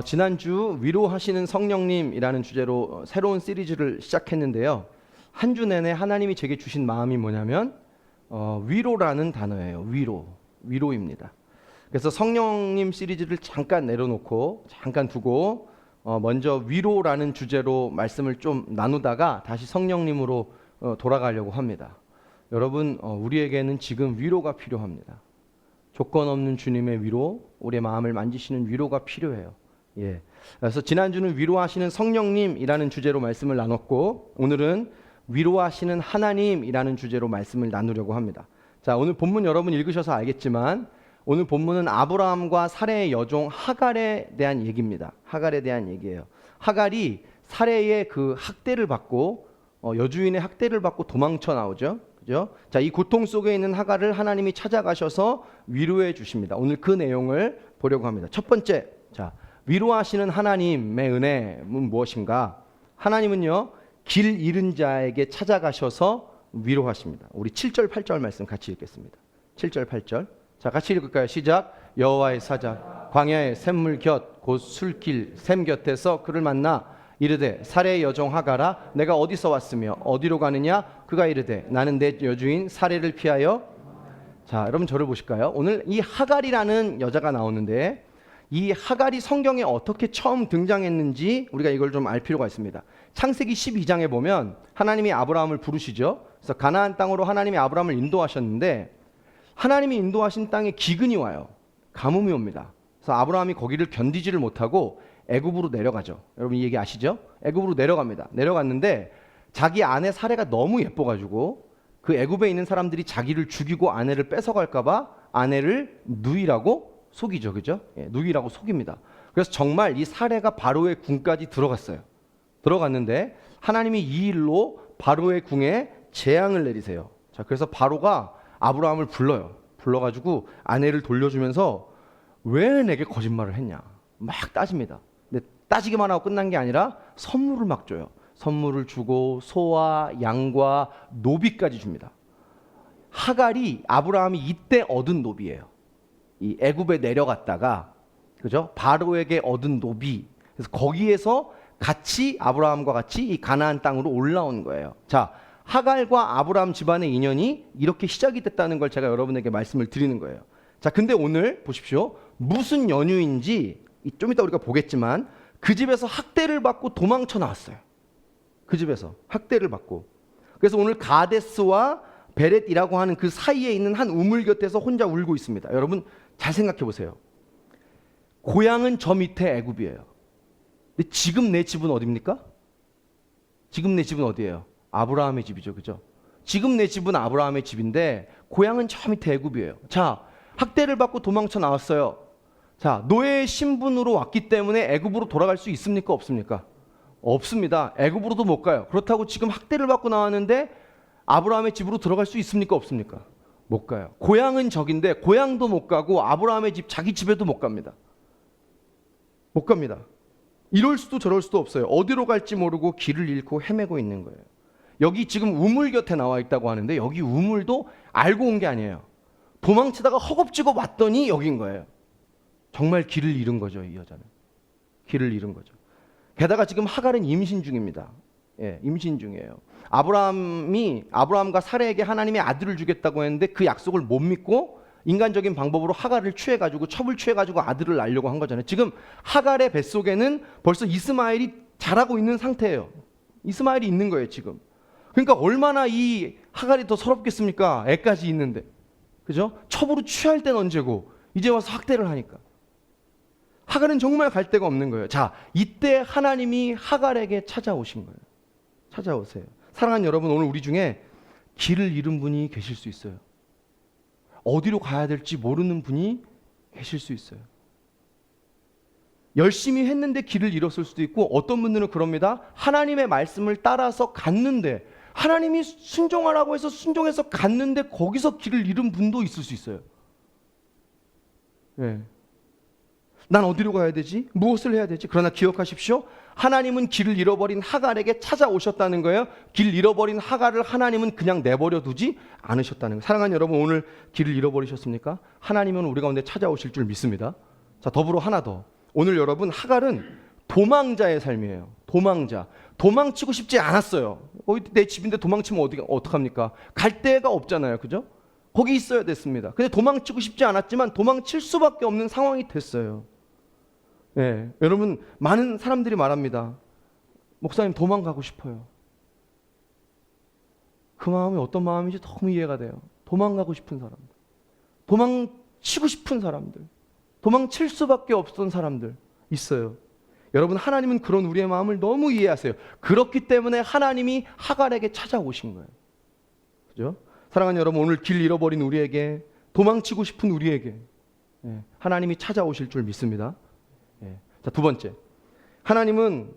지난주 위로하시는 성령님이라는 주제로 새로운 시리즈를 시작했는데요. 한 주 내내 하나님이 제게 주신 마음이 뭐냐면 위로라는 단어예요. 위로입니다. 그래서 성령님 시리즈를 잠깐 내려놓고 잠깐 두고 먼저 위로라는 주제로 말씀을 좀 나누다가 다시 성령님으로 돌아가려고 합니다. 여러분, 우리에게는 지금 위로가 필요합니다. 조건 없는 주님의 위로, 우리의 마음을 만지시는 위로가 필요해요. 예. 그래서 지난주는 위로하시는 성령님이라는 주제로 말씀을 나눴고, 오늘은 위로하시는 하나님이라는 주제로 말씀을 나누려고 합니다. 자, 오늘 본문 여러분 읽으셔서 알겠지만 오늘 본문은 아브라함과 사레의 여종 하갈에 대한 얘기입니다. 하갈에 대한 얘기예요. 하갈이 사레의 그 학대를 받고 여주인의 학대를 받고 도망쳐 나오죠. 그죠? 자, 이 고통 속에 있는 하갈을 하나님이 찾아가셔서 위로해 주십니다. 오늘 그 내용을 보려고 합니다. 첫 번째, 자, 위로하시는 하나님의 은혜는 무엇인가? 하나님은요, 길 잃은 자에게 찾아가셔서 위로하십니다. 우리 7절 8절 말씀 같이 읽겠습니다. 7절 8절. 자, 같이 읽을까요? 시작. 여호와의 사자 광야의 샘물 곁 곧 술길 샘 곁에서 그를 만나 이르되 사레의 여종 하갈아 내가 어디서 왔으며 어디로 가느냐? 그가 이르되 나는 내 여주인 사레를 피하여. 자, 여러분 저를 보실까요? 오늘 이 하갈이라는 여자가 나오는데 이 하갈이 성경에 어떻게 처음 등장했는지 우리가 이걸 좀 알 필요가 있습니다. 창세기 12장에 보면 하나님이 아브라함을 부르시죠. 그래서 가나안 땅으로 하나님이 아브라함을 인도하셨는데 하나님이 인도하신 땅에 기근이 와요. 가뭄이 옵니다. 그래서 아브라함이 거기를 견디지를 못하고 애굽으로 내려가죠. 여러분 이 얘기 아시죠? 애굽으로 내려갑니다. 내려갔는데 자기 아내 사레가 너무 예뻐가지고 그 애굽에 있는 사람들이 자기를 죽이고 아내를 뺏어갈까 봐 아내를 누이라고 속이죠. 그죠? 예, 누이라고 속입니다. 그래서 정말 이 사레가 바로의 궁까지 들어갔어요. 들어갔는데 하나님이 이 일로 바로의 궁에 재앙을 내리세요. 자, 그래서 바로가 아브라함을 불러요. 불러가지고 아내를 돌려주면서 왜 내게 거짓말을 했냐 막 따집니다. 근데 따지기만 하고 끝난 게 아니라 선물을 막 줘요. 선물을 주고 소와 양과 노비까지 줍니다. 하갈이 아브라함이 이때 얻은 노비예요. 이 애굽에 내려갔다가 그죠? 바로에게 얻은 노비. 그래서 거기에서 같이 아브라함과 같이 이 가나안 땅으로 올라온 거예요. 자, 하갈과 아브라함 집안의 인연이 이렇게 시작이 됐다는 걸 제가 여러분에게 말씀을 드리는 거예요. 자, 근데 오늘 보십시오. 무슨 연유인지 좀 이따 우리가 보겠지만 그 집에서 학대를 받고 도망쳐 나왔어요. 그 집에서 학대를 받고. 그래서 오늘 가데스와 베렛이라고 하는 그 사이에 있는 한 우물 곁에서 혼자 울고 있습니다. 여러분 잘 생각해 보세요. 고향은 저 밑에 애굽이에요. 근데 지금 내 집은 어디입니까? 지금 내 집은 어디예요? 아브라함의 집이죠. 그죠? 지금 내 집은 아브라함의 집인데 고향은 저 밑에 애굽이에요. 자, 학대를 받고 도망쳐 나왔어요. 자, 노예의 신분으로 왔기 때문에 애굽으로 돌아갈 수 있습니까? 없습니까? 없습니다. 애굽으로도 못 가요. 그렇다고 지금 학대를 받고 나왔는데 아브라함의 집으로 들어갈 수 있습니까? 없습니까? 못 가요. 고향은 저긴데 고향도 못 가고 아브라함의 집 자기 집에도 못 갑니다. 못 갑니다. 이럴 수도 저럴 수도 없어요. 어디로 갈지 모르고 길을 잃고 헤매고 있는 거예요. 여기 지금 우물 곁에 나와 있다고 하는데 여기 우물도 알고 온 게 아니에요. 도망치다가 허겁지겁 왔더니 여긴 거예요. 정말 길을 잃은 거죠. 이 여자는. 길을 잃은 거죠. 게다가 지금 하갈은 임신 중입니다. 예, 임신 중이에요. 아브라함과 사레에게 하나님이 아들을 주겠다고 했는데 그 약속을 못 믿고 인간적인 방법으로 하갈을 취해가지고 첩을 취해가지고 아들을 낳으려고 한 거잖아요. 지금 하갈의 뱃속에는 벌써 이스마엘이 자라고 있는 상태예요. 이스마엘이 있는 거예요 지금. 그러니까 얼마나 이 하갈이 더 서럽겠습니까? 애까지 있는데. 그죠? 첩으로 취할 때는 언제고 이제 와서 학대를 하니까. 하갈은 정말 갈 데가 없는 거예요. 자, 이때 하나님이 하갈에게 찾아오신 거예요. 찾아오세요. 사랑하는 여러분, 오늘 우리 중에 길을 잃은 분이 계실 수 있어요. 어디로 가야 될지 모르는 분이 계실 수 있어요. 열심히 했는데 길을 잃었을 수도 있고 어떤 분들은 그럽니다. 하나님의 말씀을 따라서 갔는데 하나님이 순종하라고 해서 순종해서 갔는데 거기서 길을 잃은 분도 있을 수 있어요. 네. 난 어디로 가야 되지? 무엇을 해야 되지? 그러나 기억하십시오. 하나님은 길을 잃어버린 하갈에게 찾아오셨다는 거예요. 길 잃어버린 하갈을 하나님은 그냥 내버려 두지 않으셨다는 거예요. 사랑하는 여러분, 오늘 길을 잃어버리셨습니까? 하나님은 우리 가운데 찾아오실 줄 믿습니다. 자, 더불어 하나 더. 오늘 여러분, 하갈은 도망자의 삶이에요. 도망자. 도망치고 싶지 않았어요. 내 집인데 도망치면 어떡합니까? 갈 데가 없잖아요. 그죠? 거기 있어야 됐습니다. 근데 도망치고 싶지 않았지만 도망칠 수밖에 없는 상황이 됐어요. 예, 여러분, 많은 사람들이 말합니다. 목사님, 도망가고 싶어요. 그 마음이 어떤 마음인지 너무 이해가 돼요. 도망가고 싶은 사람들, 도망치고 싶은 사람들, 도망칠 수밖에 없던 사람들 있어요. 여러분, 하나님은 그런 우리의 마음을 너무 이해하세요. 그렇기 때문에 하나님이 하갈에게 찾아오신 거예요. 그죠? 사랑하는 여러분, 오늘 길 잃어버린 우리에게, 도망치고 싶은 우리에게 하나님이 찾아오실 줄 믿습니다. 자, 두 번째, 하나님은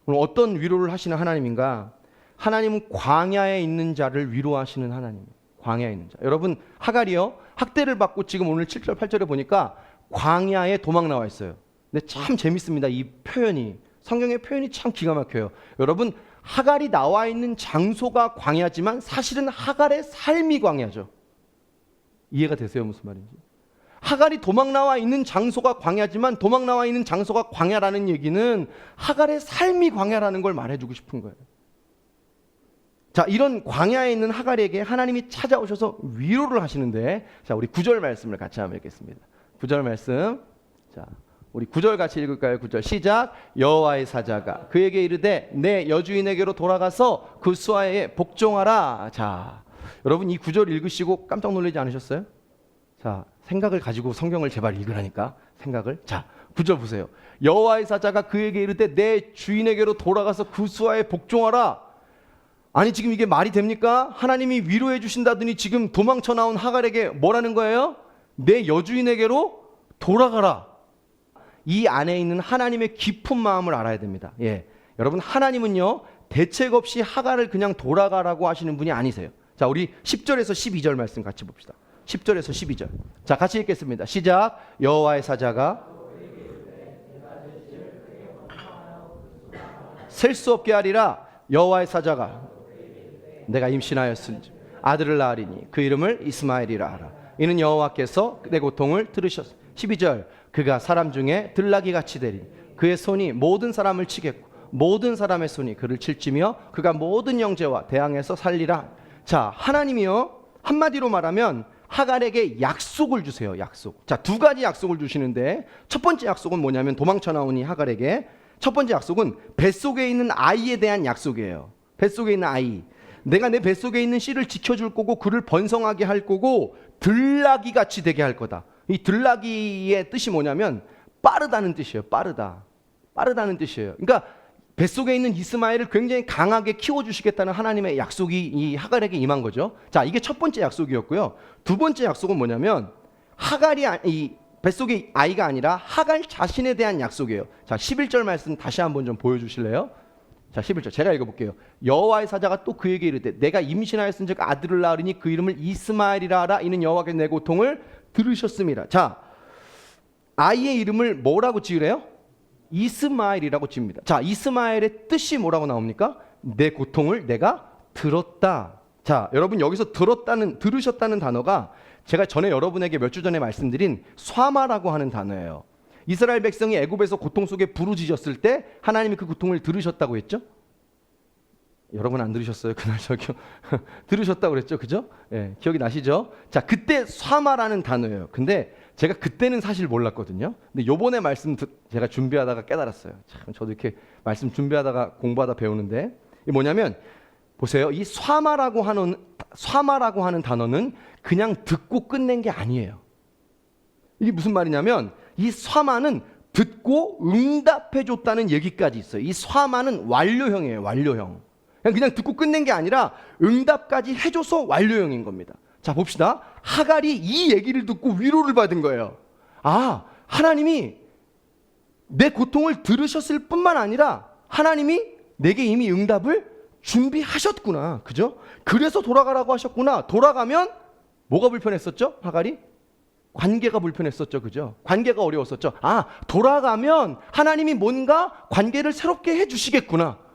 오늘 어떤 위로를 하시는 하나님인가? 하나님은 광야에 있는 자를 위로하시는 하나님. 광야에 있는 자. 여러분, 하갈이요, 학대를 받고 지금 오늘 7절 8절에 보니까 광야에 도망 나와 있어요. 근데 참 재밌습니다. 이 표현이, 성경의 표현이 참 기가 막혀요. 여러분, 하갈이 나와 있는 장소가 광야지만 사실은 하갈의 삶이 광야죠. 이해가 되세요? 무슨 말인지. 하갈이 도망 나와 있는 장소가 광야지만 도망 나와 있는 장소가 광야라는 얘기는 하갈의 삶이 광야라는 걸 말해주고 싶은 거예요. 자, 이런 광야에 있는 하갈에게 하나님이 찾아오셔서 위로를 하시는데, 자, 우리 9절 말씀을 같이 한번 읽겠습니다. 9절 말씀. 자, 우리 9절 같이 읽을까요? 9절 시작. 여호와의 사자가 그에게 이르되 내 여주인에게로 돌아가서 그 수하에 복종하라. 자, 여러분, 이 9절 읽으시고 깜짝 놀라지 않으셨어요? 자, 생각을 가지고 성경을 제발 읽으라니까. 생각을. 자, 9절 보세요. 여호와의 사자가 그에게 이르되 내 주인에게로 돌아가서 그 수하에 복종하라. 아니, 지금 이게 말이 됩니까? 하나님이 위로해 주신다더니 지금 도망쳐 나온 하갈에게 뭐라는 거예요? 내 여주인에게로 돌아가라. 이 안에 있는 하나님의 깊은 마음을 알아야 됩니다. 예, 여러분, 하나님은요, 대책 없이 하갈을 그냥 돌아가라고 하시는 분이 아니세요. 자, 우리 10절에서 12절 말씀 같이 봅시다. 10절에서 12절. 자, 같이 읽겠습니다. 시작. 여호와의 사자가 셀 수 없게 하리라. 여호와의 사자가 내가 임신하였은지 아들을 낳으리니 그 이름을 이스마엘이라 하라. 이는 여호와께서 내 고통을 들으셨으. 12절. 그가 사람 중에 들나귀 같이 되리니 그의 손이 모든 사람을 치겠고 모든 사람의 손이 그를 칠지며 그가 모든 영재와 대항해서 살리라. 자, 하나님이요, 한마디로 말하면 하갈에게 약속을 주세요. 약속. 자, 두 가지 약속을 주시는데, 첫 번째 약속은 뭐냐면, 도망쳐 나오니 하갈에게 첫 번째 약속은 뱃속에 있는 아이에 대한 약속이에요. 뱃속에 있는 아이. 내가 내 뱃속에 있는 씨를 지켜줄 거고 그를 번성하게 할 거고 들나귀 같이 되게 할 거다. 이 들나귀의 뜻이 뭐냐면 빠르다는 뜻이에요. 빠르다는 뜻이에요. 그러니까 뱃속에 있는 이스마엘을 굉장히 강하게 키워주시겠다는 하나님의 약속이 이 하갈에게 임한 거죠. 자, 이게 첫 번째 약속이었고요. 두 번째 약속은 뭐냐면 하갈이 이 뱃속의 아이가 아니라 하갈 자신에 대한 약속이에요. 자, 11절 말씀 다시 한번 좀 보여주실래요? 자, 11절 제가 읽어볼게요. 여호와의 사자가 또 그에게 이르되 내가 임신하였은즉 아들을 낳으리니 그 이름을 이스마엘이라 하라. 이는 여호와께서 내 고통을 들으셨습니다. 자, 아이의 이름을 뭐라고 지으래요? 이스마엘이라고 지읍니다. 자, 이스마엘의 뜻이 뭐라고 나옵니까? 내 고통을 내가 들었다. 자, 여러분, 여기서 들으셨다는 단어가 제가 전에 여러분에게 몇 주 전에 말씀드린 쏴마라고 하는 단어예요. 이스라엘 백성이 애굽에서 고통 속에 부르짖었을 때 하나님이 그 고통을 들으셨다고 했죠? 여러분 안 들으셨어요? 그날 저기요. 들으셨다고 그랬죠? 그죠? 예, 기억이 나시죠? 자, 그때 쏴마라는 단어예요. 근데 제가 그때는 사실 몰랐거든요. 근데 요번에 말씀 제가 준비하다가 깨달았어요. 참, 저도 이렇게 말씀 준비하다가 공부하다 배우는데, 이게 뭐냐면 보세요. 이 쏴마라고 하는 단어는 그냥 듣고 끝낸 게 아니에요. 이게 무슨 말이냐면 이 쏴마는 듣고 응답해 줬다는 얘기까지 있어요. 이 쏴마는 완료형이에요. 완료형. 그냥 듣고 끝낸 게 아니라 응답까지 해줘서 완료형인 겁니다. 자, 봅시다. 하갈이 이 얘기를 듣고 위로를 받은 거예요. 아, 하나님이 내 고통을 들으셨을 뿐만 아니라 하나님이 내게 이미 응답을 준비하셨구나. 그죠? 그래서 돌아가라고 하셨구나. 돌아가면 뭐가 불편했었죠? 하갈이? 관계가 불편했었죠. 그죠? 관계가 어려웠었죠. 아, 돌아가면 하나님이 뭔가 관계를 새롭게 해주시겠구나.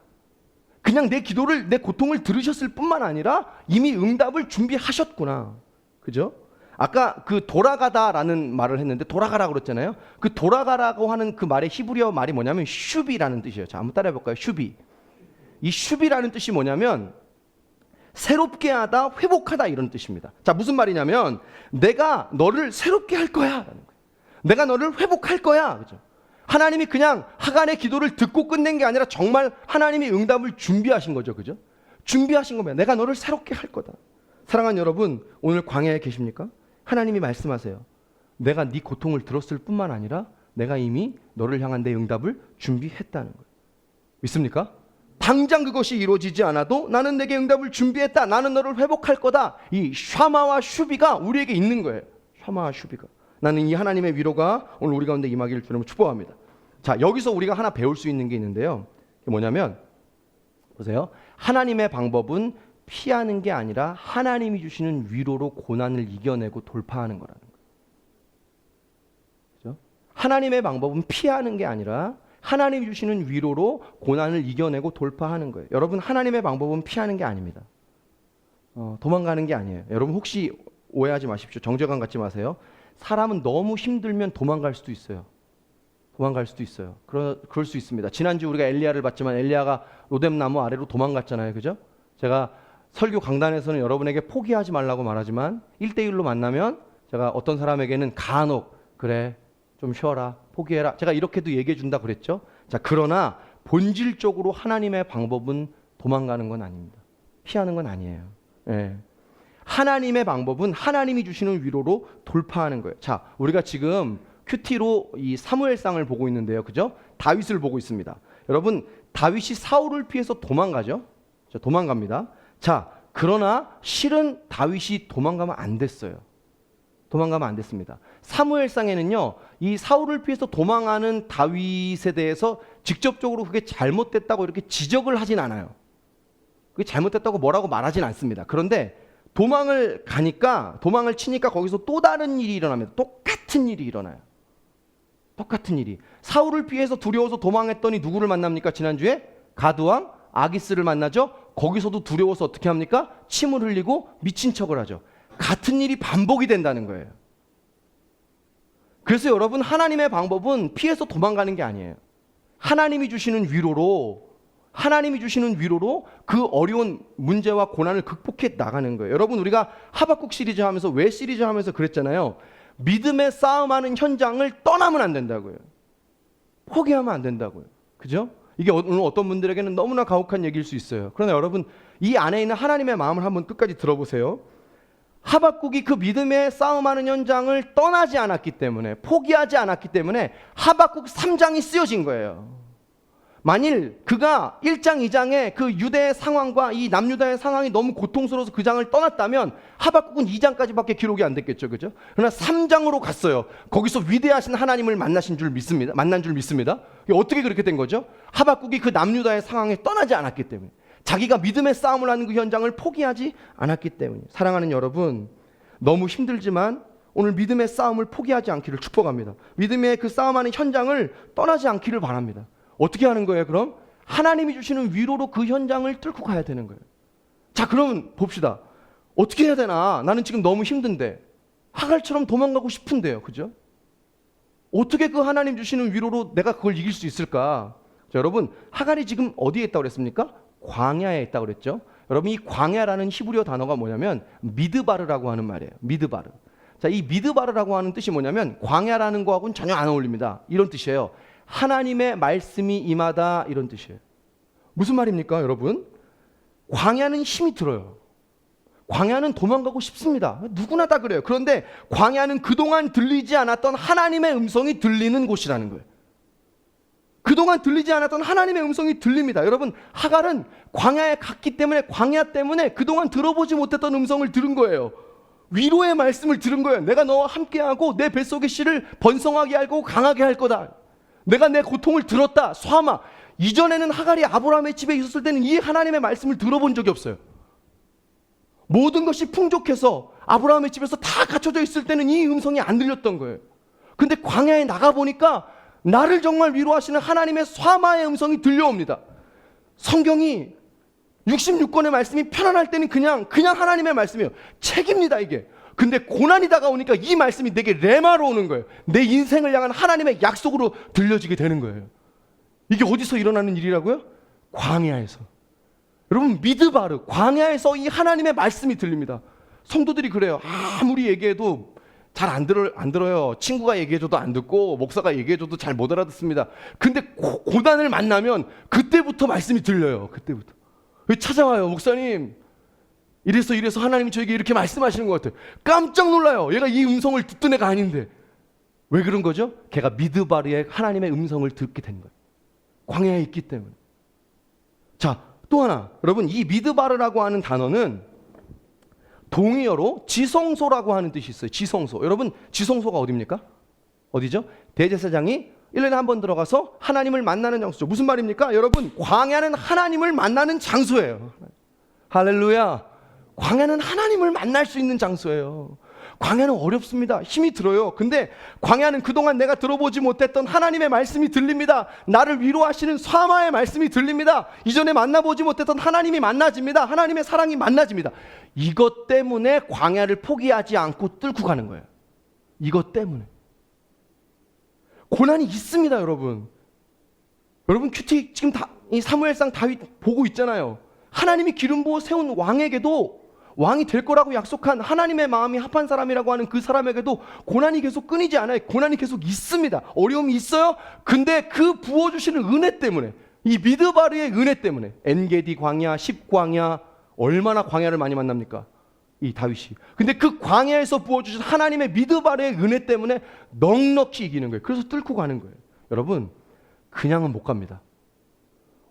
그냥 내 기도를, 내 고통을 들으셨을 뿐만 아니라 이미 응답을 준비하셨구나. 그죠? 아까 그 돌아가다라는 말을 했는데 돌아가라고 그랬잖아요. 그 돌아가라고 하는 그 말의 히브리어 말이 뭐냐면 슈비라는 뜻이에요. 자, 한번 따라해 볼까요? 슈비. 이 슈비라는 뜻이 뭐냐면 새롭게 하다, 회복하다 이런 뜻입니다. 자, 무슨 말이냐면 내가 너를 새롭게 할 거야. 내가 너를 회복할 거야. 그죠? 하나님이 그냥 하간의 기도를 듣고 끝낸 게 아니라 정말 하나님이 응답을 준비하신 거죠. 그죠? 준비하신 겁니다. 내가 너를 새롭게 할 거다. 사랑하는 여러분, 오늘 광야에 계십니까? 하나님이 말씀하세요. 내가 네 고통을 들었을 뿐만 아니라 내가 이미 너를 향한 내 응답을 준비했다는 거예요. 믿습니까? 당장 그것이 이루어지지 않아도 나는 내게 응답을 준비했다. 나는 너를 회복할 거다. 이 샤마와 슈비가 우리에게 있는 거예요. 샤마와 슈비가. 나는 이 하나님의 위로가 오늘 우리 가운데 임하기를 주님을 축복합니다. 자, 여기서 우리가 하나 배울 수 있는 게 있는데요. 그게 뭐냐면 보세요. 하나님의 방법은 피하는 게 아니라 하나님이 주시는 위로로 고난을 이겨내고 돌파하는 거라는 거예요. 그렇죠? 하나님의 방법은 피하는 게 아니라 하나님이 주시는 위로로 고난을 이겨내고 돌파하는 거예요. 여러분, 하나님의 방법은 피하는 게 아닙니다. 도망가는 게 아니에요. 여러분 혹시 오해하지 마십시오. 정죄감 갖지 마세요. 사람은 너무 힘들면 도망갈 수도 있어요. 도망갈 수도 있어요. 그럴 수 있습니다. 지난주 우리가 엘리야를 봤지만 엘리야가 로뎀나무 아래로 도망갔잖아요. 그죠? 제가 설교 강단에서는 여러분에게 포기하지 말라고 말하지만 1대1로 만나면 제가 어떤 사람에게는 간혹 그래 좀 쉬어라 포기해라 제가 이렇게도 얘기해 준다 그랬죠. 자, 그러나 본질적으로 하나님의 방법은 도망가는 건 아닙니다. 피하는 건 아니에요. 예. 하나님의 방법은 하나님이 주시는 위로로 돌파하는 거예요. 자, 우리가 지금 큐티로 이 사무엘상을 보고 있는데요. 그죠? 다윗을 보고 있습니다. 여러분, 다윗이 사울을 피해서 도망가죠. 도망갑니다. 자, 그러나 실은 다윗이 도망가면 안 됐어요. 도망가면 안 됐습니다. 사무엘상에는요, 이 사울을 피해서 도망하는 다윗에 대해서 직접적으로 그게 잘못됐다고 이렇게 지적을 하진 않아요. 그게 잘못됐다고 뭐라고 말하진 않습니다. 그런데 도망을 치니까 거기서 또 다른 일이 일어납니다. 똑같은 일이 일어나요. 똑같은 일이. 사울을 피해서 두려워서 도망했더니 누구를 만납니까? 지난주에 가드왕 아기스를 만나죠. 거기서도 두려워서 어떻게 합니까? 침을 흘리고 미친 척을 하죠. 같은 일이 반복이 된다는 거예요. 그래서 여러분, 하나님의 방법은 피해서 도망가는 게 아니에요. 하나님이 주시는 위로로 그 어려운 문제와 고난을 극복해 나가는 거예요. 여러분, 우리가 하박국 시리즈 하면서 왜 시리즈 하면서 그랬잖아요. 믿음의 싸움하는 현장을 떠나면 안 된다고요. 포기하면 안 된다고요. 그죠? 이게 오늘 어떤 분들에게는 너무나 가혹한 얘기일 수 있어요. 그러나 여러분, 이 안에 있는 하나님의 마음을 한번 끝까지 들어보세요. 하박국이 그 믿음의 싸움하는 현장을 떠나지 않았기 때문에, 포기하지 않았기 때문에 하박국 3장이 쓰여진 거예요. 만일 그가 1장, 2장의 그 유대의 상황과 이 남유다의 상황이 너무 고통스러워서 그 장을 떠났다면 하박국은 2장까지밖에 기록이 안 됐겠죠. 그죠? 그러나 3장으로 갔어요. 거기서 위대하신 하나님을 만난 줄 믿습니다. 어떻게 그렇게 된 거죠? 하박국이 그 남유다의 상황에 떠나지 않았기 때문에, 자기가 믿음의 싸움을 하는 그 현장을 포기하지 않았기 때문에. 사랑하는 여러분, 너무 힘들지만 오늘 믿음의 싸움을 포기하지 않기를 축복합니다. 믿음의 그 싸움하는 현장을 떠나지 않기를 바랍니다. 어떻게 하는 거예요? 그럼 하나님이 주시는 위로로 그 현장을 뚫고 가야 되는 거예요. 자, 그럼 봅시다. 어떻게 해야 되나? 나는 지금 너무 힘든데, 하갈처럼 도망가고 싶은데요. 그죠? 어떻게 그 하나님 주시는 위로로 내가 그걸 이길 수 있을까? 자, 여러분, 하갈이 지금 어디에 있다고 그랬습니까? 광야에 있다고 그랬죠. 여러분, 이 광야라는 히브리어 단어가 뭐냐면 미드바르라고 하는 말이에요. 미드바르. 자, 이 미드바르라고 하는 뜻이 뭐냐면 광야라는 거하고는 전혀 안 어울립니다. 이런 뜻이에요. 하나님의 말씀이 임하다, 이런 뜻이에요. 무슨 말입니까, 여러분? 광야는 힘이 들어요. 광야는 도망가고 싶습니다. 누구나 다 그래요. 그런데 광야는 그동안 들리지 않았던 하나님의 음성이 들리는 곳이라는 거예요. 그동안 들리지 않았던 하나님의 음성이 들립니다. 여러분, 하갈은 광야에 갔기 때문에, 광야 때문에 그동안 들어보지 못했던 음성을 들은 거예요. 위로의 말씀을 들은 거예요. 내가 너와 함께하고 내 뱃속의 씨를 번성하게 하고 강하게 할 거다. 내가 내 고통을 들었다. 소아마. 이전에는 하갈이 아브라함의 집에 있었을 때는 이 하나님의 말씀을 들어본 적이 없어요. 모든 것이 풍족해서 아브라함의 집에서 다 갖춰져 있을 때는 이 음성이 안 들렸던 거예요. 근데 광야에 나가보니까 나를 정말 위로하시는 하나님의 소아마의 음성이 들려옵니다. 성경이 66권의 말씀이 편안할 때는 그냥 하나님의 말씀이에요. 책입니다, 이게. 근데 고난이 다가오니까 이 말씀이 내게 레마로 오는 거예요. 내 인생을 향한 하나님의 약속으로 들려지게 되는 거예요. 이게 어디서 일어나는 일이라고요? 광야에서. 여러분, 미드바르, 광야에서 이 하나님의 말씀이 들립니다. 성도들이 그래요. 아무리 얘기해도 잘 안 들어요. 친구가 얘기해줘도 안 듣고 목사가 얘기해줘도 잘 못 알아듣습니다. 근데 고난을 만나면 그때부터 말씀이 들려요. 그때부터 찾아와요. 목사님, 이래서 하나님이 저에게 이렇게 말씀하시는 것 같아요. 깜짝 놀라요. 얘가 이 음성을 듣던 애가 아닌데. 왜 그런 거죠? 걔가 미드바르의 하나님의 음성을 듣게 된 거예요. 광야에 있기 때문에. 자, 또 하나, 여러분, 이 미드바르라고 하는 단어는 동의어로 지성소라고 하는 뜻이 있어요. 지성소. 여러분, 지성소가 어디입니까? 어디죠? 대제사장이 1년에 한 번 들어가서 하나님을 만나는 장소죠. 무슨 말입니까? 여러분, 광야는 하나님을 만나는 장소예요. 할렐루야. 광야는 하나님을 만날 수 있는 장소예요. 광야는 어렵습니다. 힘이 들어요. 근데 광야는 그동안 내가 들어보지 못했던 하나님의 말씀이 들립니다. 나를 위로하시는 사마의 말씀이 들립니다. 이전에 만나보지 못했던 하나님이 만나집니다. 하나님의 사랑이 만나집니다. 이것 때문에 광야를 포기하지 않고 뚫고 가는 거예요. 이것 때문에. 고난이 있습니다, 여러분. 여러분, 큐티 지금 이 사무엘상 다윗 보고 있잖아요. 하나님이 기름 부어 세운 왕에게도, 왕이 될 거라고 약속한 하나님의 마음이 합한 사람이라고 하는 그 사람에게도 고난이 계속 끊이지 않아요. 고난이 계속 있습니다. 어려움이 있어요. 근데 그 부어주시는 은혜 때문에, 이 미드바르의 은혜 때문에, 엔게디 광야, 10광야, 얼마나 광야를 많이 만납니까? 이 다윗이. 근데 그 광야에서 부어주신 하나님의 미드바르의 은혜 때문에 넉넉히 이기는 거예요. 그래서 뚫고 가는 거예요. 여러분, 그냥은 못 갑니다.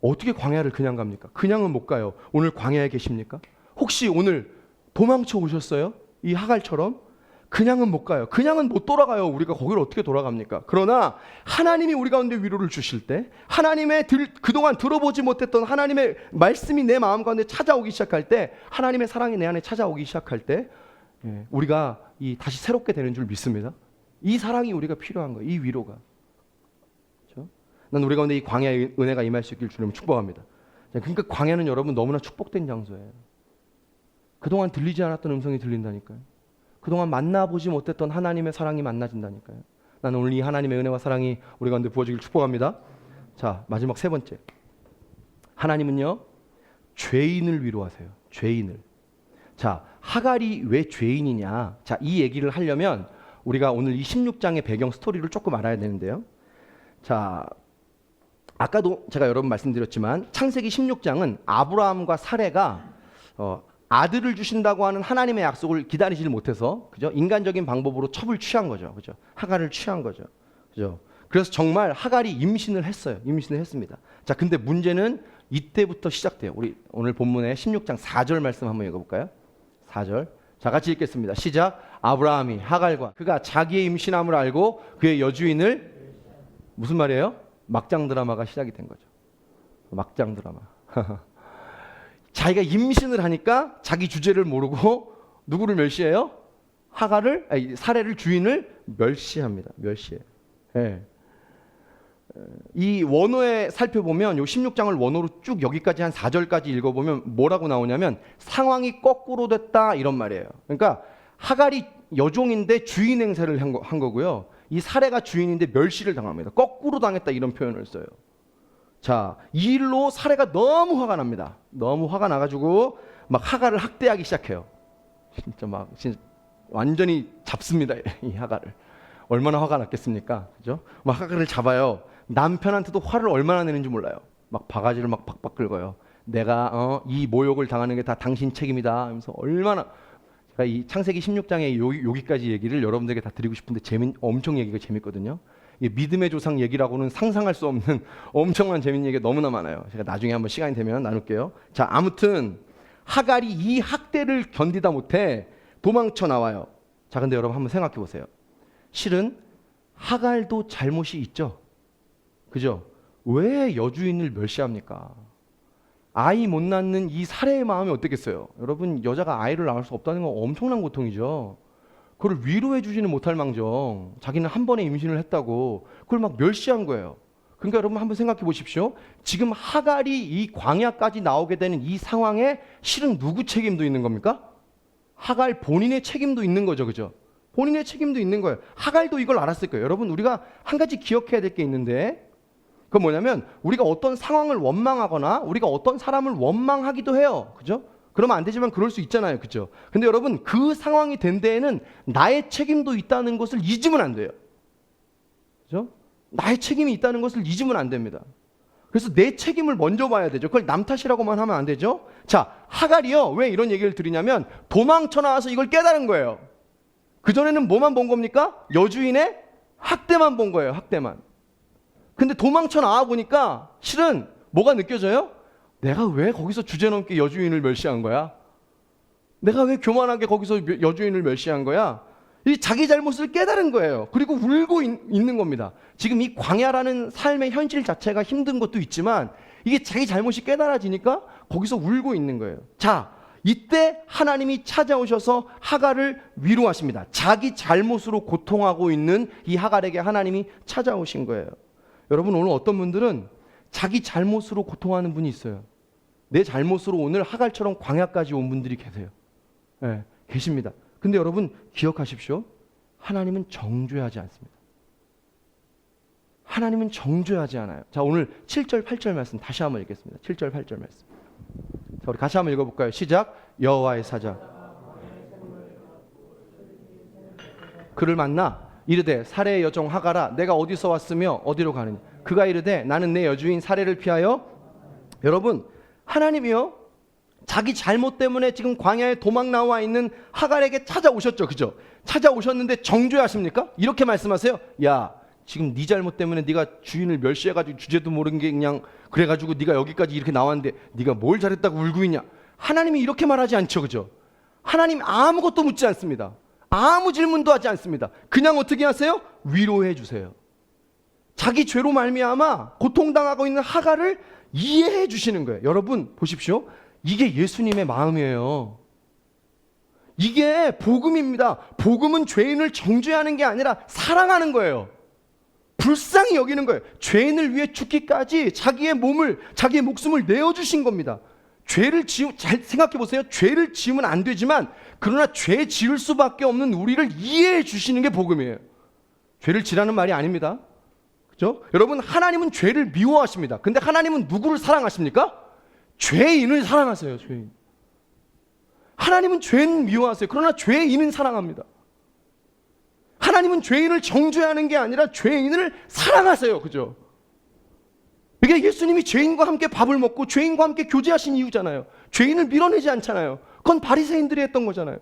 어떻게 광야를 그냥 갑니까? 그냥은 못 가요. 오늘 광야에 계십니까? 혹시 오늘 도망쳐 오셨어요? 이 하갈처럼? 그냥은 못 가요. 그냥은 못 돌아가요. 우리가 거기를 어떻게 돌아갑니까? 그러나 하나님이 우리 가운데 위로를 주실 때, 하나님의 그동안 들어보지 못했던 하나님의 말씀이 내 마음 가운데 찾아오기 시작할 때, 하나님의 사랑이 내 안에 찾아오기 시작할 때, 우리가 다시 새롭게 되는 줄 믿습니다. 이 사랑이 우리가 필요한 거예요. 이 위로가. 그렇죠? 난 우리 가운데 이 광야의 은혜가 임할 수 있길 주님을 축복합니다. 그러니까 광야는 여러분 너무나 축복된 장소예요. 그동안 들리지 않았던 음성이 들린다니까요. 그동안 만나보지 못했던 하나님의 사랑이 만나진다니까요. 나는 오늘 이 하나님의 은혜와 사랑이 우리 가운데 부어지길 축복합니다. 자, 마지막 세 번째. 하나님은요, 죄인을 위로하세요. 죄인을. 자, 하갈이 왜 죄인이냐. 자, 이 얘기를 하려면 우리가 오늘 이 16장의 배경 스토리를 조금 알아야 되는데요. 자, 아까도 제가 여러 번 말씀드렸지만 창세기 16장은 아브라함과 사레가 아들을 주신다고 하는 하나님의 약속을 기다리질 못해서, 그죠? 인간적인 방법으로 첩을 취한 거죠. 그죠? 하갈을 취한 거죠. 그죠? 그래서 정말 하갈이 임신을 했어요. 임신을 했습니다. 자, 근데 문제는 이때부터 시작돼요. 우리 오늘 본문의 16장 4절 말씀 한번 읽어볼까요? 4절. 자, 같이 읽겠습니다. 시작. 아브라함이 하갈과 그가 자기의 임신함을 알고 그의 여주인을, 무슨 말이에요? 막장 드라마가 시작이 된 거죠. 막장 드라마. 자기가 임신을 하니까 자기 주제를 모르고 누구를 멸시해요? 사레를, 주인을 멸시합니다. 멸시해. 예. 이 원어에 살펴보면 요 16장을 원어로 쭉 여기까지 한 4절까지 읽어보면 뭐라고 나오냐면 상황이 거꾸로 됐다 이런 말이에요. 그러니까 하갈이 여종인데 주인 행세를 한 거고요. 이 사레가 주인인데 멸시를 당합니다. 거꾸로 당했다 이런 표현을 써요. 자, 이 일로 사레가 너무 화가 납니다. 너무 화가 나가지고 막 하갈을 학대하기 시작해요. 진짜 완전히 잡습니다. 이 하갈을. 얼마나 화가 났겠습니까? 그죠? 막 하갈을 잡아요. 남편한테도 화를 얼마나 내는지 몰라요. 막 바가지를 막 팍팍 긁어요. 내가 이 모욕을 당하는 게 다 당신 책임이다 하면서 얼마나, 제가 이 창세기 16장의 여기까지 얘기를 여러분들에게 다 드리고 싶은데 엄청 얘기가 재밌거든요. 믿음의 조상 얘기라고는 상상할 수 없는 엄청난 재밌는 얘기가 너무나 많아요. 제가 나중에 한번 시간이 되면 나눌게요. 자, 아무튼 하갈이 이 학대를 견디다 못해 도망쳐 나와요. 자, 근데 여러분 한번 생각해 보세요. 실은 하갈도 잘못이 있죠. 그죠? 왜 여주인을 멸시합니까? 아이 못 낳는 이 사레의 마음이 어떻겠어요? 여러분, 여자가 아이를 낳을 수 없다는 건 엄청난 고통이죠. 그걸 위로해 주지는 못할 망정 자기는 한 번에 임신을 했다고 그걸 막 멸시한 거예요. 그러니까 여러분 한번 생각해 보십시오. 지금 하갈이 이 광야까지 나오게 되는 이 상황에 실은 누구 책임도 있는 겁니까? 하갈 본인의 책임도 있는 거죠. 그죠? 본인의 책임도 있는 거예요. 하갈도 이걸 알았을 거예요. 여러분, 우리가 한 가지 기억해야 될 게 있는데, 그건 뭐냐면 우리가 어떤 상황을 원망하거나 우리가 어떤 사람을 원망하기도 해요. 그죠? 그러면 안 되지만 그럴 수 있잖아요. 그죠? 근데 여러분, 그 상황이 된 데에는 나의 책임도 있다는 것을 잊으면 안 돼요. 그죠? 나의 책임이 있다는 것을 잊으면 안 됩니다. 그래서 내 책임을 먼저 봐야 되죠. 그걸 남 탓이라고만 하면 안 되죠. 자, 하갈이요. 왜 이런 얘기를 드리냐면 도망쳐 나와서 이걸 깨달은 거예요. 그전에는 뭐만 본 겁니까? 여주인의 학대만 본 거예요. 학대만. 근데 도망쳐 나와 보니까 실은 뭐가 느껴져요? 내가 왜 거기서 주제넘게 여주인을 멸시한 거야? 내가 왜 교만하게 거기서 여주인을 멸시한 거야? 이 자기 잘못을 깨달은 거예요. 그리고 울고 있는 겁니다. 지금 이 광야라는 삶의 현실 자체가 힘든 것도 있지만 이게 자기 잘못이 깨달아지니까 거기서 울고 있는 거예요. 자, 이때 하나님이 찾아오셔서 하갈을 위로하십니다. 자기 잘못으로 고통하고 있는 이 하갈에게 하나님이 찾아오신 거예요. 여러분, 오늘 어떤 분들은 자기 잘못으로 고통하는 분이 있어요. 내 잘못으로 오늘 하갈처럼 광야까지 온 분들이 계세요. 네, 계십니다. 근데 여러분 기억하십시오. 하나님은 정죄하지 않습니다. 하나님은 정죄하지 않아요. 자, 오늘 7절 8절 말씀 다시 한번 읽겠습니다. 7절 8절 말씀. 자, 우리 같이 한번 읽어볼까요? 시작. 여호와의 사자 그를 만나 이르되 사레의 여종 하갈아 내가 어디서 왔으며 어디로 가느냐. 그가 이르되 나는 내 여주인 사레를 피하여. 여러분, 하나님이요 자기 잘못 때문에 지금 광야에 도망 나와 있는 하갈에게 찾아오셨죠. 그죠? 찾아오셨는데 정죄하십니까? 이렇게 말씀하세요. 야, 지금 네 잘못 때문에 네가 주인을 멸시해가지고 주제도 모르는 게 그냥 그래가지고 네가 여기까지 이렇게 나왔는데 네가 뭘 잘했다고 울고 있냐. 하나님이 이렇게 말하지 않죠. 그죠? 하나님 아무것도 묻지 않습니다. 아무 질문도 하지 않습니다. 그냥 어떻게 하세요? 위로해 주세요. 자기 죄로 말미암아 고통당하고 있는 하갈을 이해해 주시는 거예요. 여러분 보십시오. 이게 예수님의 마음이에요. 이게 복음입니다. 복음은 죄인을 정죄하는 게 아니라 사랑하는 거예요. 불쌍히 여기는 거예요. 죄인을 위해 죽기까지 자기의 목숨을 내어주신 겁니다. 잘 생각해 보세요. 죄를 지으면 안 되지만 그러나 죄 지을 수밖에 없는 우리를 이해해 주시는 게 복음이에요. 죄를 지라는 말이 아닙니다. 그죠? 여러분, 하나님은 죄를 미워하십니다. 근데 하나님은 누구를 사랑하십니까? 죄인을 사랑하세요. 죄인. 하나님은 죄인 미워하세요. 그러나 죄인은 사랑합니다. 하나님은 죄인을 정죄하는 게 아니라 죄인을 사랑하세요. 그죠? 이게 예수님이 죄인과 함께 밥을 먹고 죄인과 함께 교제하신 이유잖아요. 죄인을 밀어내지 않잖아요. 그건 바리새인들이 했던 거잖아요.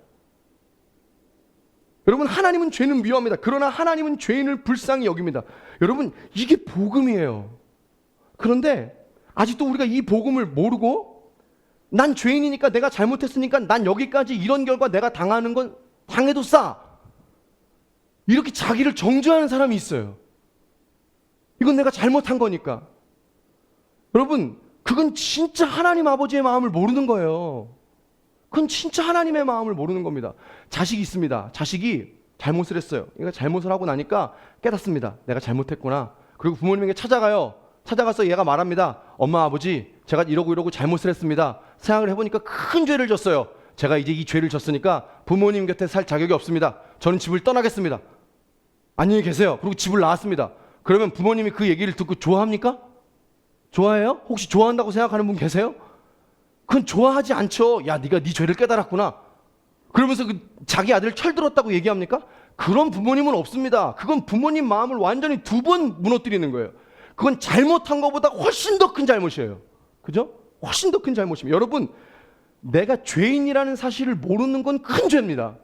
여러분, 하나님은 죄는 미워합니다. 그러나 하나님은 죄인을 불쌍히 여깁니다. 여러분, 이게 복음이에요. 그런데 아직도 우리가 이 복음을 모르고 난 죄인이니까 내가 잘못했으니까 난 여기까지 이런 결과 내가 당하는 건 당해도 싸. 이렇게 자기를 정죄하는 사람이 있어요. 이건 내가 잘못한 거니까. 여러분, 그건 진짜 하나님 아버지의 마음을 모르는 거예요. 그건 진짜 하나님의 마음을 모르는 겁니다. 자식이 있습니다. 자식이 잘못을 했어요. 그러니까 잘못을 하고 나니까 깨닫습니다. 내가 잘못했구나. 그리고 부모님에게 찾아가요. 찾아가서 얘가 말합니다. 엄마, 아버지, 제가 이러고 잘못을 했습니다. 생각을 해보니까 큰 죄를 졌어요. 제가 이제 이 죄를 졌으니까 부모님 곁에 살 자격이 없습니다. 저는 집을 떠나겠습니다. 안녕히 계세요. 그리고 집을 나왔습니다. 그러면 부모님이 그 얘기를 듣고 좋아합니까? 좋아해요? 혹시 좋아한다고 생각하는 분 계세요? 그건 좋아하지 않죠. 야, 네가 네 죄를 깨달았구나. 그러면서 자기 아들을 철들었다고 얘기합니까? 그런 부모님은 없습니다. 그건 부모님 마음을 완전히 두 번 무너뜨리는 거예요. 그건 잘못한 것보다 훨씬 더 큰 잘못이에요. 그죠? 훨씬 더 큰 잘못입니다. 여러분, 내가 죄인이라는 사실을 모르는 건 큰 죄입니다.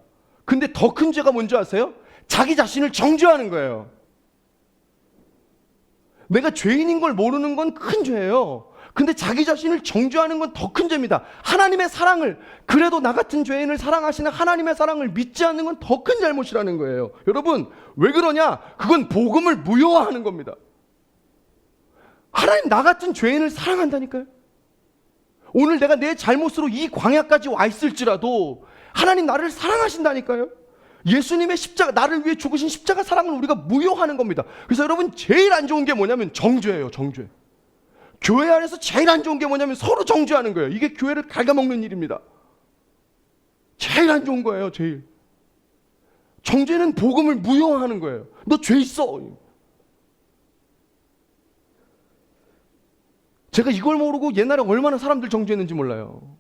근데 더 큰 죄가 뭔지 아세요? 자기 자신을 정죄하는 거예요. 내가 죄인인 걸 모르는 건 큰 죄예요. 근데 자기 자신을 정죄하는 건 더 큰 죄입니다. 하나님의 사랑을, 그래도 나 같은 죄인을 사랑하시는 하나님의 사랑을 믿지 않는 건 더 큰 잘못이라는 거예요. 여러분, 왜 그러냐? 그건 복음을 무효화하는 겁니다. 하나님 나 같은 죄인을 사랑한다니까요. 오늘 내가 내 잘못으로 이 광야까지 와 있을지라도 하나님 나를 사랑하신다니까요. 예수님의 십자가, 나를 위해 죽으신 십자가 사랑을 우리가 무효하는 겁니다. 그래서 여러분, 제일 안 좋은 게 뭐냐면 정죄예요. 정죄. 교회 안에서 제일 안 좋은 게 뭐냐면 서로 정죄하는 거예요. 이게 교회를 갉아먹는 일입니다. 제일 안 좋은 거예요. 제일. 정죄는 복음을 무효화하는 거예요. 너 죄 있어. 제가 이걸 모르고 옛날에 얼마나 사람들 정죄했는지 몰라요.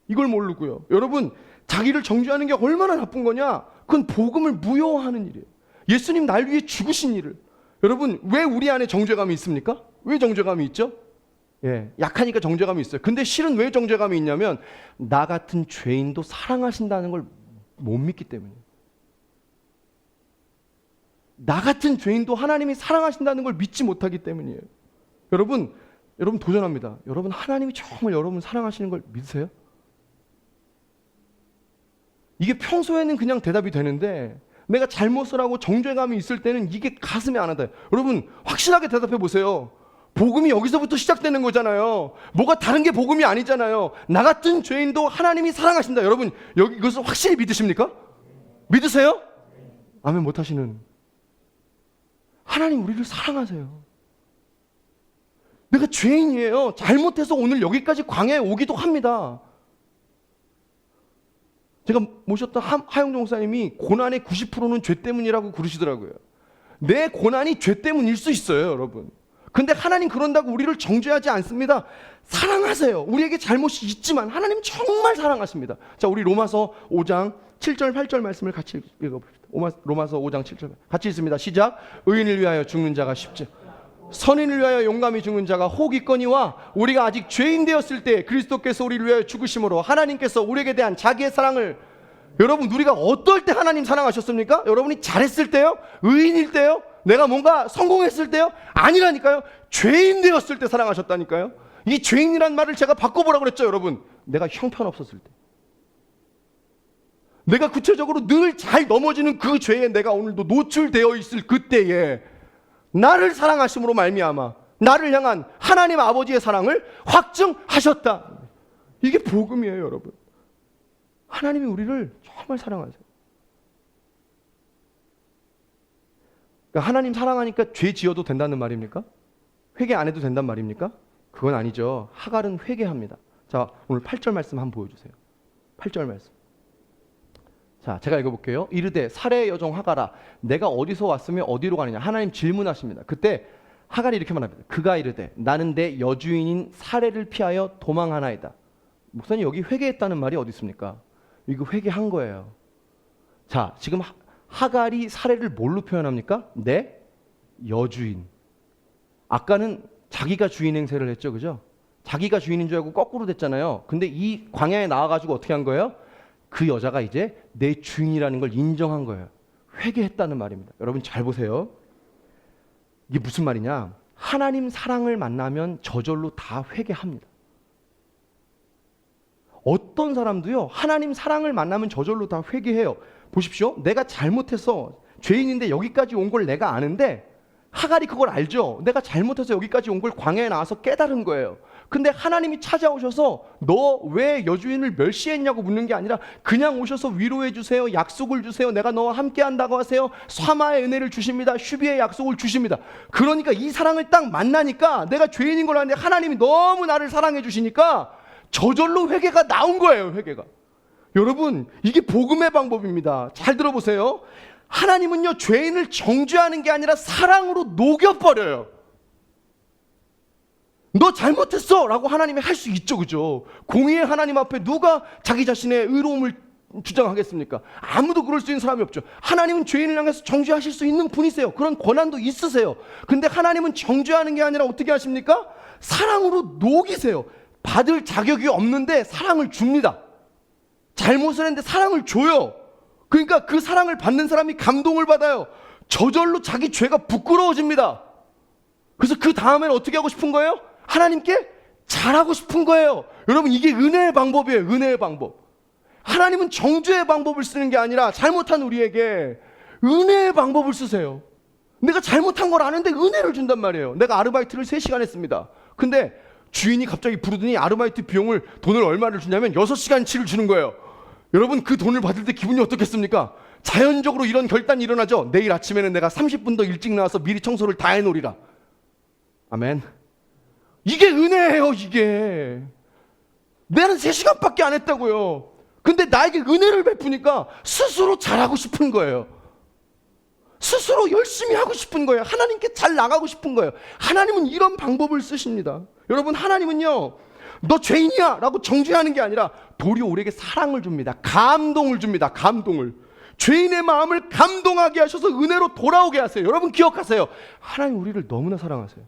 이걸 모르고요. 여러분, 자기를 정죄하는 게 얼마나 나쁜 거냐? 그건 복음을 무효화하는 일이에요. 예수님 날 위해 죽으신 일을. 여러분, 왜 우리 안에 정죄감이 있습니까? 왜 정죄감이 있죠? 예, 약하니까 정죄감이 있어요. 근데 실은 왜 정죄감이 있냐면 나 같은 죄인도 사랑하신다는 걸 못 믿기 때문이에요. 나 같은 죄인도 하나님이 사랑하신다는 걸 믿지 못하기 때문이에요. 여러분 도전합니다. 여러분, 하나님이 정말 여러분 사랑하시는 걸 믿으세요? 이게 평소에는 그냥 대답이 되는데 내가 잘못을 하고 정죄감이 있을 때는 이게 가슴에 안 와닿아요. 여러분, 확실하게 대답해 보세요. 복음이 여기서부터 시작되는 거잖아요. 뭐가 다른 게 복음이 아니잖아요. 나 같은 죄인도 하나님이 사랑하신다. 여러분, 여기 이것을 확실히 믿으십니까? 믿으세요? 아멘 못하시는. 하나님 우리를 사랑하세요. 내가 죄인이에요. 잘못해서 오늘 여기까지 광야에 오기도 합니다. 제가 모셨던 하영종 목사님이 고난의 90%는 죄 때문이라고 그러시더라고요. 내 고난이 죄 때문일 수 있어요, 여러분. 근데 하나님 그런다고 우리를 정죄하지 않습니다. 사랑하세요. 우리에게 잘못이 있지만 하나님 정말 사랑하십니다. 자, 우리 로마서 5장 7절 8절 말씀을 같이 읽어봅시다. 로마서 5장 7절 같이 읽습니다. 시작. 의인을 위하여 죽는 자가 쉽지, 선인을 위하여 용감히 죽는 자가 혹 있거니와 우리가 아직 죄인 되었을 때 그리스도께서 우리를 위하여 죽으심으로 하나님께서 우리에게 대한 자기의 사랑을. 여러분, 우리가 어떨 때 하나님 사랑하셨습니까? 여러분이 잘했을 때요? 의인일 때요? 내가 뭔가 성공했을 때요? 아니라니까요. 죄인 되었을 때 사랑하셨다니까요. 이 죄인이란 말을 제가 바꿔보라고 그랬죠, 여러분. 내가 형편없었을 때, 내가 구체적으로 늘 잘 넘어지는 그 죄에 내가 오늘도 노출되어 있을 그때에 나를 사랑하심으로 말미암아 나를 향한 하나님 아버지의 사랑을 확증하셨다. 이게 복음이에요, 여러분. 하나님이 우리를 정말 사랑하세요. 그러니까 하나님 사랑하니까 죄 지어도 된다는 말입니까? 회개 안 해도 된단 말입니까? 그건 아니죠. 하갈은 회개합니다. 자, 오늘 8절 말씀 한번 보여주세요. 8절 말씀. 자, 제가 읽어볼게요. 이르되 사레의 여종 하갈아, 내가 어디서 왔으며 어디로 가느냐. 하나님 질문하십니다. 그때 하갈이 이렇게 말합니다. 그가 이르되 나는 내 여주인인 사레를 피하여 도망하나이다. 목사님, 여기 회개했다는 말이 어디 있습니까? 이거 회개한 거예요. 자, 지금 하갈이 사레를 뭘로 표현합니까? 내 여주인. 아까는 자기가 주인 행세를 했죠, 그죠? 자기가 주인인 줄 알고 거꾸로 됐잖아요. 근데 이 광야에 나와가지고 어떻게 한 거예요? 그 여자가 이제 내 주인이라는 걸 인정한 거예요. 회개했다는 말입니다. 여러분 잘 보세요. 이게 무슨 말이냐? 하나님 사랑을 만나면 저절로 다 회개합니다. 어떤 사람도요, 하나님 사랑을 만나면 저절로 다 회개해요. 보십시오. 내가 잘못해서 죄인인데 여기까지 온 걸 내가 아는데, 하갈이 그걸 알죠. 내가 잘못해서 여기까지 온 걸 광야에 나와서 깨달은 거예요. 근데 하나님이 찾아오셔서 너 왜 여주인을 멸시했냐고 묻는 게 아니라 그냥 오셔서 위로해 주세요. 약속을 주세요. 내가 너와 함께 한다고 하세요. 사마의 은혜를 주십니다. 슈비의 약속을 주십니다. 그러니까 이 사랑을 딱 만나니까 내가 죄인인 걸 아는데 하나님이 너무 나를 사랑해 주시니까 저절로 회개가 나온 거예요. 회개가. 여러분, 이게 복음의 방법입니다. 잘 들어보세요. 하나님은요, 죄인을 정죄하는 게 아니라 사랑으로 녹여버려요. 너 잘못했어 라고 하나님이 할 수 있죠, 그죠? 공의의 하나님 앞에 누가 자기 자신의 의로움을 주장하겠습니까? 아무도 그럴 수 있는 사람이 없죠. 하나님은 죄인을 향해서 정죄하실 수 있는 분이세요. 그런 권한도 있으세요. 근데 하나님은 정죄하는 게 아니라 어떻게 하십니까? 사랑으로 녹이세요. 받을 자격이 없는데 사랑을 줍니다. 잘못을 했는데 사랑을 줘요. 그러니까 그 사랑을 받는 사람이 감동을 받아요. 저절로 자기 죄가 부끄러워집니다. 그래서 그 다음에는 어떻게 하고 싶은 거예요? 하나님께 잘하고 싶은 거예요. 여러분, 이게 은혜의 방법이에요. 은혜의 방법. 하나님은 정죄의 방법을 쓰는 게 아니라 잘못한 우리에게 은혜의 방법을 쓰세요. 내가 잘못한 걸 아는데 은혜를 준단 말이에요. 내가 아르바이트를 3시간 했습니다. 근데 주인이 갑자기 부르더니 아르바이트 비용을 돈을 얼마를 주냐면 6시간치를 주는 거예요. 여러분, 그 돈을 받을 때 기분이 어떻겠습니까? 자연적으로 이런 결단이 일어나죠. 내일 아침에는 내가 30분 더 일찍 나와서 미리 청소를 다 해놓으리라. 아멘. 이게 은혜예요. 이게 나는 3시간밖에 안 했다고요. 근데 나에게 은혜를 베푸니까 스스로 잘하고 싶은 거예요. 스스로 열심히 하고 싶은 거예요. 하나님께 잘 나가고 싶은 거예요. 하나님은 이런 방법을 쓰십니다. 여러분, 하나님은요, 너 죄인이야 라고 정죄하는 게 아니라 도리어 우리에게 사랑을 줍니다. 감동을 줍니다. 감동을. 죄인의 마음을 감동하게 하셔서 은혜로 돌아오게 하세요. 여러분 기억하세요. 하나님 우리를 너무나 사랑하세요.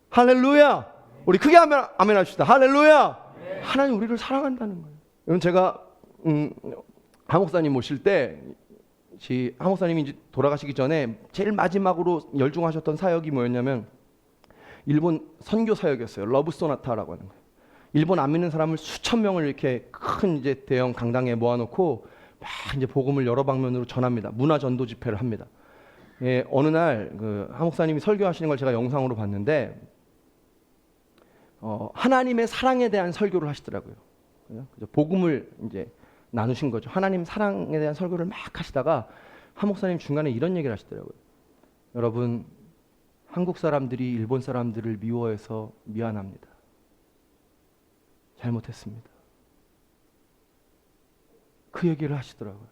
할렐루야. 우리 크게 아멘 합시다. 할렐루야. 네. 하나님 우리를 사랑한다는 거예요. 여러분, 제가 하 목사님 모실 때 하 목사님이 이제 돌아가시기 전에 제일 마지막으로 열중하셨던 사역이 뭐였냐면 일본 선교 사역이었어요. 러브 소나타라고 하는 거예요. 일본 안 믿는 사람을 수천 명을 이렇게 큰 이제 대형 강당에 모아놓고 막 이제 복음을 여러 방면으로 전합니다. 문화 전도 집회를 합니다. 예, 어느 날 하 목사님이 설교하시는 걸 제가 영상으로 봤는데 하나님의 사랑에 대한 설교를 하시더라고요. 복음을 이제 나누신 거죠. 하나님 사랑에 대한 설교를 막 하시다가 하 목사님 중간에 이런 얘기를 하시더라고요. 여러분, 한국 사람들이 일본 사람들을 미워해서 미안합니다. 잘못했습니다. 그 얘기를 하시더라고요.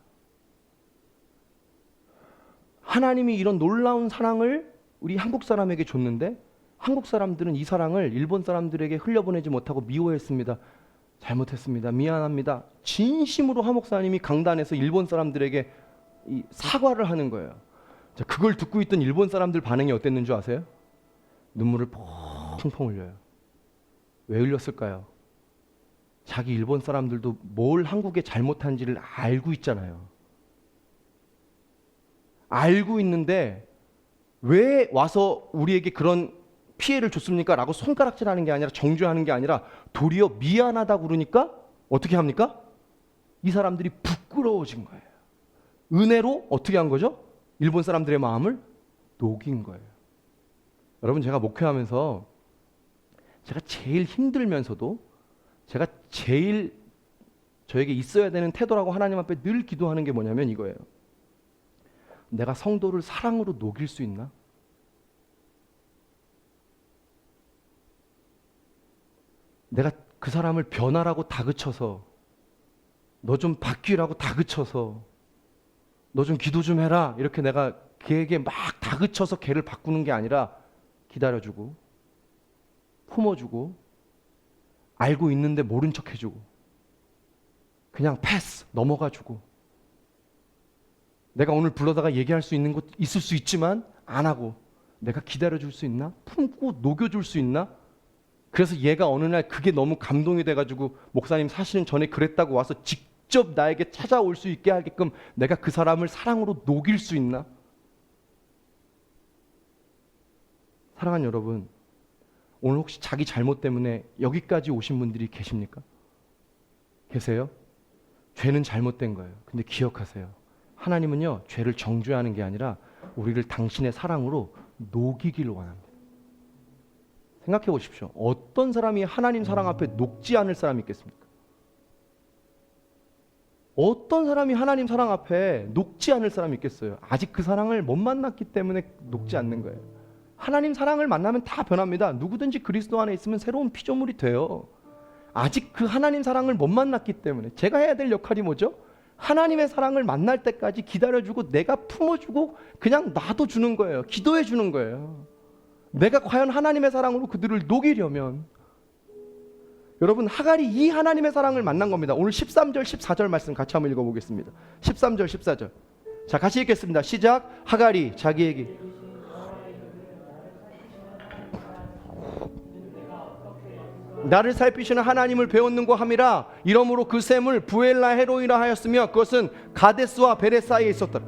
하나님이 이런 놀라운 사랑을 우리 한국 사람에게 줬는데 한국 사람들은 이 사랑을 일본 사람들에게 흘려보내지 못하고 미워했습니다. 잘못했습니다. 미안합니다. 진심으로 하 목사님이 강단에서 일본 사람들에게 이 사과를 하는 거예요. 자, 그걸 듣고 있던 일본 사람들 반응이 어땠는 줄 아세요? 눈물을 펑펑 흘려요. 왜 흘렸을까요? 자기 일본 사람들도 뭘 한국에 잘못한지를 알고 있잖아요. 알고 있는데 왜 와서 우리에게 그런 피해를 줬습니까? 라고 손가락질하는 게 아니라 정죄하는 게 아니라 도리어 미안하다고 그러니까 어떻게 합니까? 이 사람들이 부끄러워진 거예요. 은혜로 어떻게 한 거죠? 일본 사람들의 마음을 녹인 거예요. 여러분, 제가 목회하면서 제가 제일 힘들면서도 제가 제일 저에게 있어야 되는 태도라고 하나님 앞에 늘 기도하는 게 뭐냐면 이거예요. 내가 성도를 사랑으로 녹일 수 있나? 내가 그 사람을 변화라고 다그쳐서 너 좀 바뀌라고 다그쳐서 너 좀 기도 좀 해라 이렇게 내가 걔에게 막 다그쳐서 걔를 바꾸는 게 아니라 기다려주고 품어주고 알고 있는데 모른 척 해주고 그냥 패스 넘어가주고 내가 오늘 불러다가 얘기할 수 있는 곳 있을 수 있지만 안 하고 내가 기다려줄 수 있나? 품고 녹여줄 수 있나? 그래서 얘가 어느 날 그게 너무 감동이 돼가지고 목사님 사실은 전에 그랬다고 와서 직접 나에게 찾아올 수 있게 하게끔 내가 그 사람을 사랑으로 녹일 수 있나? 사랑하는 여러분, 오늘 혹시 자기 잘못 때문에 여기까지 오신 분들이 계십니까? 계세요? 죄는 잘못된 거예요. 근데 기억하세요. 하나님은요, 죄를 정죄하는 게 아니라 우리를 당신의 사랑으로 녹이기를 원합니다. 생각해 보십시오. 어떤 사람이 하나님 사랑 앞에 녹지 않을 사람이 있겠습니까? 어떤 사람이 하나님 사랑 앞에 녹지 않을 사람이 있겠어요? 아직 그 사랑을 못 만났기 때문에 녹지 않는 거예요. 하나님 사랑을 만나면 다 변합니다. 누구든지 그리스도 안에 있으면 새로운 피조물이 돼요. 아직 그 하나님 사랑을 못 만났기 때문에 제가 해야 될 역할이 뭐죠? 하나님의 사랑을 만날 때까지 기다려주고 내가 품어주고 그냥 놔둬주는 거예요. 기도해 주는 거예요. 내가 과연 하나님의 사랑으로 그들을 녹이려면 여러분, 하갈이 이 하나님의 사랑을 만난 겁니다. 오늘 13절 14절 말씀 같이 한번 읽어보겠습니다. 13절 14절 자, 같이 읽겠습니다. 시작. 하갈이 자기에게 나를 살피시는 하나님을 배웠는고 함이라. 이러므로 그 샘을 부엘라 헤로이라 하였으며 그것은 가데스와 베레 사이에 있었더라.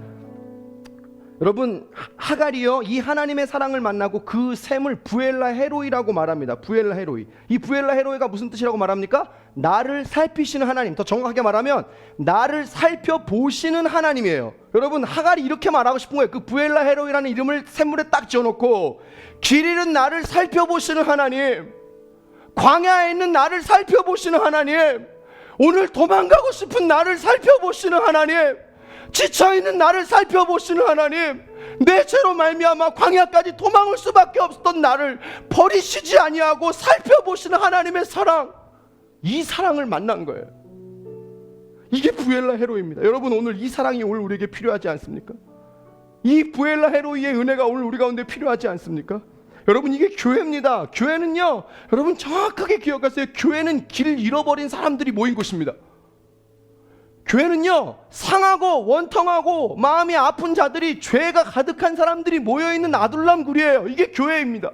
여러분, 하갈이요, 이 하나님의 사랑을 만나고 그 샘을 부엘라 헤로이라고 말합니다. 부엘라 헤로이. 이 부엘라 헤로이가 무슨 뜻이라고 말합니까? 나를 살피시는 하나님. 더 정확하게 말하면 나를 살펴보시는 하나님이에요. 여러분, 하갈이 이렇게 말하고 싶은 거예요. 그 부엘라 헤로이라는 이름을 샘물에 딱 지어놓고 길 잃은 나를 살펴보시는 하나님, 광야에 있는 나를 살펴보시는 하나님, 오늘 도망가고 싶은 나를 살펴보시는 하나님, 지쳐있는 나를 살펴보시는 하나님, 내 죄로 말미암아 광야까지 도망을 수밖에 없었던 나를 버리시지 아니하고 살펴보시는 하나님의 사랑, 이 사랑을 만난 거예요. 이게 부엘라 헤로이입니다. 여러분, 오늘 이 사랑이 오늘 우리에게 필요하지 않습니까? 이 부엘라 헤로이의 은혜가 오늘 우리 가운데 필요하지 않습니까? 여러분, 이게 교회입니다. 교회는요, 여러분 정확하게 기억하세요. 교회는 길 잃어버린 사람들이 모인 곳입니다. 교회는요, 상하고 원통하고 마음이 아픈 자들이, 죄가 가득한 사람들이 모여있는 아둘람굴이에요. 이게 교회입니다.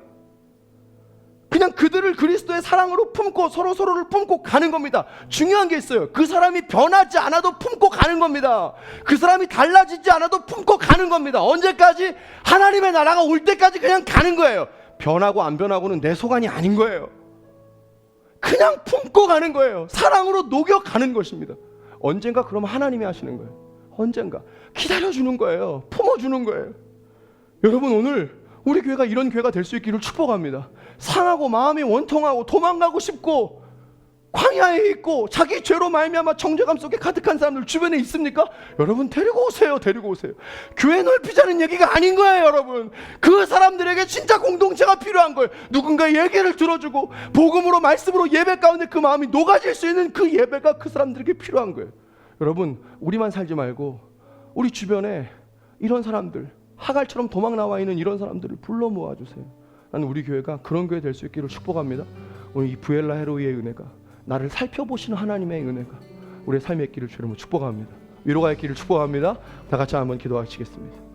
그냥 그들을 그리스도의 사랑으로 품고 서로를 품고 가는 겁니다. 중요한 게 있어요. 그 사람이 변하지 않아도 품고 가는 겁니다. 그 사람이 달라지지 않아도 품고 가는 겁니다. 언제까지? 하나님의 나라가 올 때까지 그냥 가는 거예요. 변하고 안 변하고는 내 소관이 아닌 거예요. 그냥 품고 가는 거예요. 사랑으로 녹여가는 것입니다. 언젠가 그러면 하나님이 하시는 거예요. 언젠가 기다려주는 거예요. 품어주는 거예요. 여러분, 오늘 우리 교회가 이런 교회가 될 수 있기를 축복합니다. 상하고 마음이 원통하고 도망가고 싶고 광야에 있고 자기 죄로 말미암아 정죄감 속에 가득한 사람들 주변에 있습니까? 여러분, 데리고 오세요. 데리고 오세요. 교회 넓히자는 얘기가 아닌 거예요. 여러분, 그 사람들에게 진짜 공동체가 필요한 거예요. 누군가의 얘기를 들어주고 복음으로 말씀으로 예배 가운데 그 마음이 녹아질 수 있는 그 예배가 그 사람들에게 필요한 거예요. 여러분, 우리만 살지 말고 우리 주변에 이런 사람들, 하갈처럼 도망 나와 있는 이런 사람들을 불러 모아주세요. 나는 우리 교회가 그런 교회 될 수 있기를 축복합니다. 오늘 이 부엘라 헤로이의 은혜가, 나를 살펴보시는 하나님의 은혜가 우리의 삶의 길을 주름으로 축복합니다. 위로가 있기를 축복합니다. 다 같이 한번 기도하시겠습니다.